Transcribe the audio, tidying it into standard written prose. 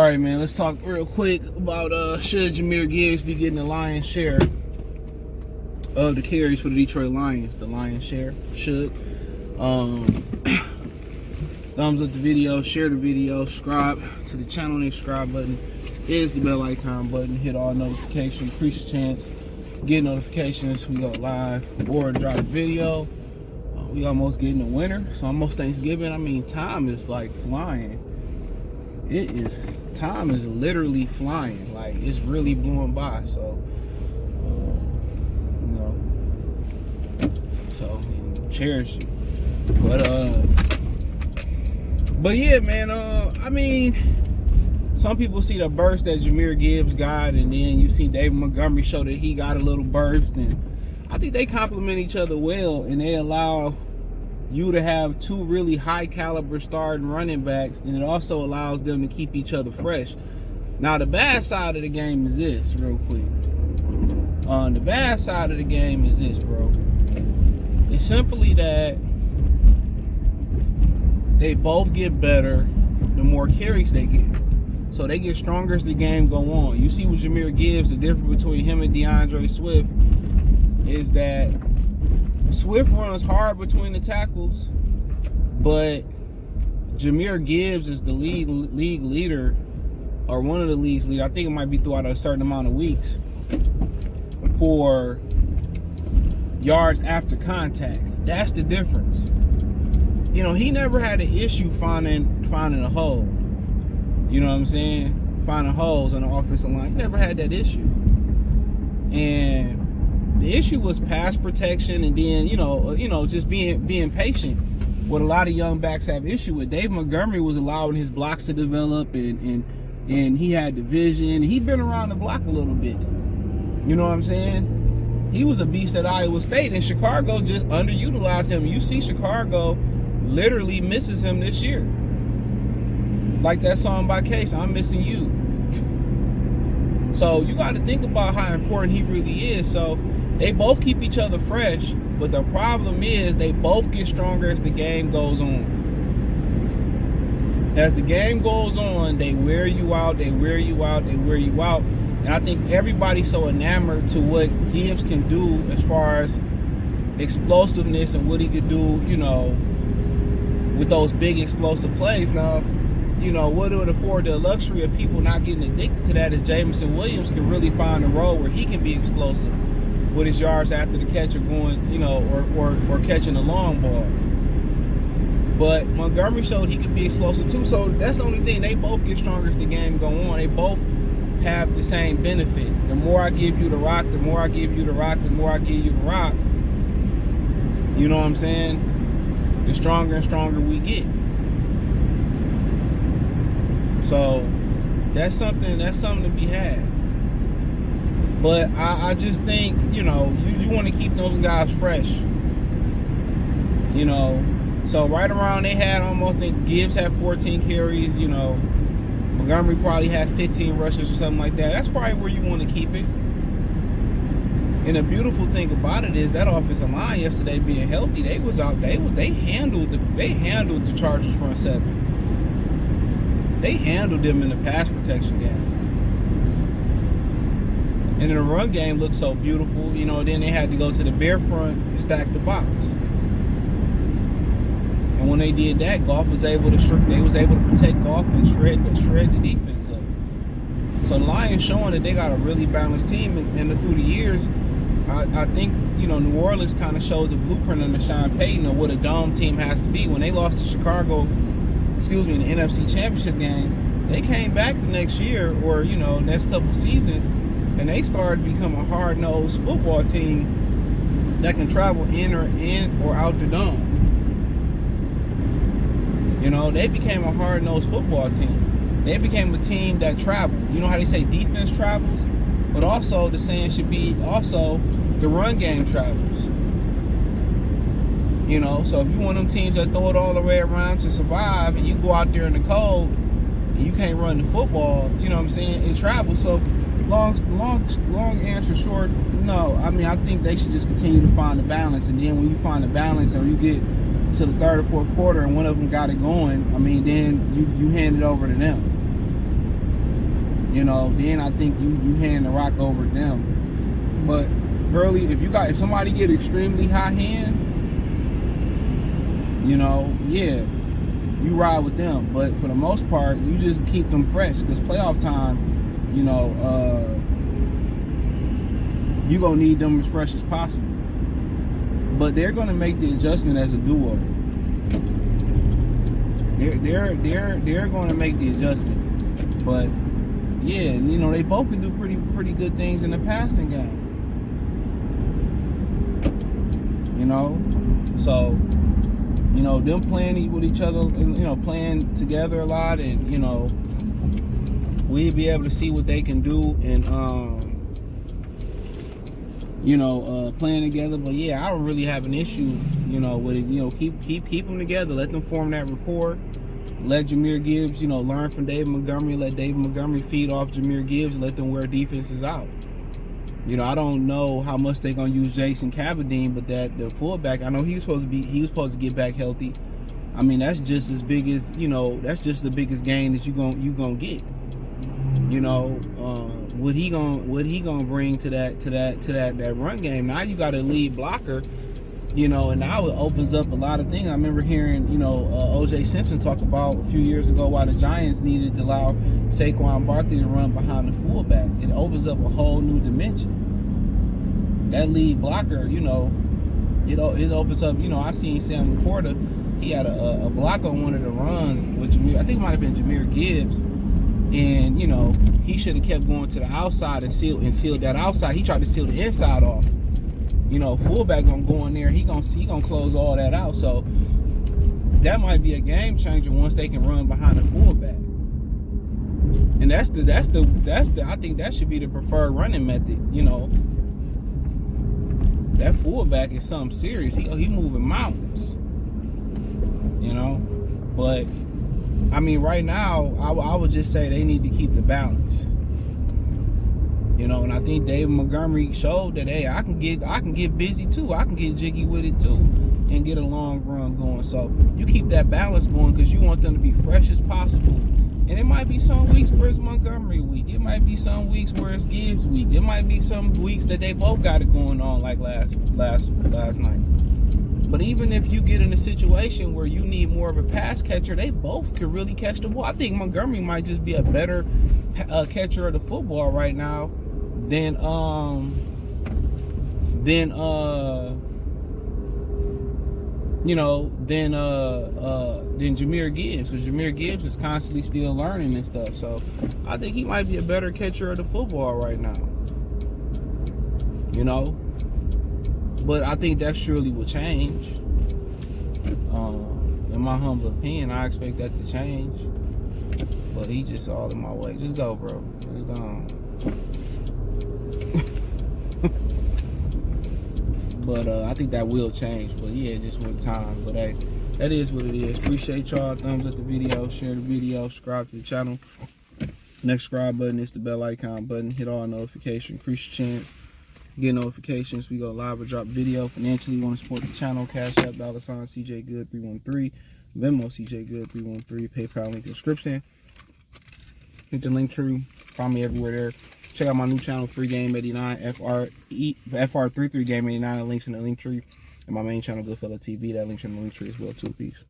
Alright, man, let's talk real quick about should Jahmyr Gibbs be getting the lion's share of the carries for the Detroit Lions. The lion's share should. Thumbs up the video, share the video, subscribe to the channel. The subscribe button is the bell icon button. Hit all notifications. Increase the chance get notifications. We go live or drop a video. We almost getting the winter, so almost Thanksgiving. I mean, time is like flying. Time is literally flying. Like, it's really blowing by. So, cherish it. But yeah, man. I mean, some people see the burst that Jahmyr Gibbs got, and then you see David Montgomery show that he got a little burst, and I think they complement each other well, and they allow you to have two really high caliber starting running backs, and it also allows them to keep each other fresh. Now, the bad side of the game is this, real quick. The bad side of the game is this, bro. It's simply that they both get better the more carries they get. So they get stronger as the game go on. You see with Jahmyr Gibbs, the difference between him and DeAndre Swift is that Swift runs hard between the tackles, but Jahmyr Gibbs is the league leader, or one of the league's leaders. I think it might be throughout a certain amount of weeks, for yards after contact. That's the difference. You know, he never had an issue finding a hole. You know what I'm saying? Finding holes on the offensive line. He never had that issue. And the issue was pass protection, and then, just being patient. What a lot of young backs have issue with. Dave Montgomery was allowing his blocks to develop, and he had the vision. He'd been around the block a little bit. You know what I'm saying? He was a beast at Iowa State, and Chicago just underutilized him. You see Chicago literally misses him this year. Like that song by Case, I'm Missing You. So you got to think about how important he really is. So they both keep each other fresh, but the problem is they both get stronger as the game goes on. As the game goes on, they wear you out, they wear you out, they wear you out. And I think everybody's so enamored to what Gibbs can do as far as explosiveness and what he could do, with those big explosive plays. Now, what would afford the luxury of people not getting addicted to that is Jameson Williams can really find a role where he can be explosive with his yards after the catch or going, or catching a long ball. But Montgomery showed he could be explosive too. So that's the only thing. They both get stronger as the game go on. They both have the same benefit. The more I give you the rock, the more I give you the rock, the more I give you the rock. You know what I'm saying? The stronger and stronger we get. So that's something to be had. But I just think, you want to keep those guys fresh. So right around they had almost, I think Gibbs had 14 carries, Montgomery probably had 15 rushes or something like that. That's probably where you want to keep it. And the beautiful thing about it is that offensive line yesterday being healthy, they was out. They handled the Chargers front seven. They handled them in the pass protection game. And the run game looked so beautiful. Then they had to go to the bare front to stack the box. And when they did that, Goff was able to protect Goff and shred the defense up. So the Lions showing that they got a really balanced team, and through the years, I think New Orleans kind of showed the blueprint under Sean Payton of what a dome team has to be. When they lost to Chicago, in the NFC Championship game, they came back the next year, or next couple seasons, and they started to become a hard-nosed football team that can travel in or out the dome. They became a hard-nosed football team. They became a team that traveled. You know how they say defense travels? But also, the saying should be also the run game travels. So if you want them teams that throw it all the way around to survive, and you go out there in the cold, and you can't run the football, it travels. So long answer short, no. I mean, I think they should just continue to find the balance, and then when you find the balance, or you get to the third or fourth quarter and one of them got it going, I mean, then you hand it over to them. then I think you hand the rock over to them. But early, if somebody get extremely high hand, yeah, you ride with them. But for the most part, you just keep them fresh, because playoff time, you gonna need them as fresh as possible. But they're gonna make the adjustment as a duo. They're gonna make the adjustment. But yeah, they both can do pretty good things in the passing game. So them playing with each other, playing together a lot, and we'll be able to see what they can do, and playing together. But yeah, I don't really have an issue, with it. Keep them together. Let them form that rapport. Let Jahmyr Gibbs, learn from David Montgomery. Let David Montgomery feed off Jahmyr Gibbs. Let them wear defenses out. I don't know how much they're gonna use Jason Cabadine, but the fullback, I know he was supposed to get back healthy. I mean, that's just as big as that's just the biggest gain that you gonna get. What he gonna bring to that run game? Now you got a lead blocker, and now it opens up a lot of things. I remember hearing O.J. Simpson talk about a few years ago why the Giants needed to allow Saquon Barkley to run behind the fullback. It opens up a whole new dimension. That lead blocker, it opens up. I seen Sam Laporta. He had a block on one of the runs, which I think might have been Jahmyr Gibbs. And he should have kept going to the outside and sealed that outside. He tried to seal the inside off. Fullback gonna go in there. He gonna close all that out. So that might be a game changer once they can run behind the fullback. And that's the I think that should be the preferred running method. That fullback is something serious. He moving mountains. But I mean, right now, I would just say they need to keep the balance. And I think David Montgomery showed that, hey, I can get busy too. I can get jiggy with it too, and get a long run going. So you keep that balance going, because you want them to be fresh as possible. And it might be some weeks where it's Montgomery week. It might be some weeks where it's Gibbs week. It might be some weeks that they both got it going on, like last night. But even if you get in a situation where you need more of a pass catcher, they both could really catch the ball. I think Montgomery might just be a better catcher of the football right now than Jahmyr Gibbs, because Jahmyr Gibbs is constantly still learning and stuff. So I think he might be a better catcher of the football right now. But I think that surely will change. In my humble opinion, I expect that to change. But he just all in my way. Just go, bro. Just go. But I think that will change. But yeah, just with time. But hey, that is what it is. Appreciate y'all. Thumbs up the video, share the video, subscribe to the channel. Next subscribe button is the bell icon button. Hit all notifications. Increase your chance. Get notifications. We go live or drop video. Financially, you want to support the channel. Cash App, $ CJ Good 313. Venmo CJ Good 313. PayPal link in the description. Hit the link tree. Find me everywhere there. Check out my new channel, Free Game 89, FR33 Game 89. The links in the link tree. And my main channel, Goodfella TV. That link's in the link tree as well too. Peace.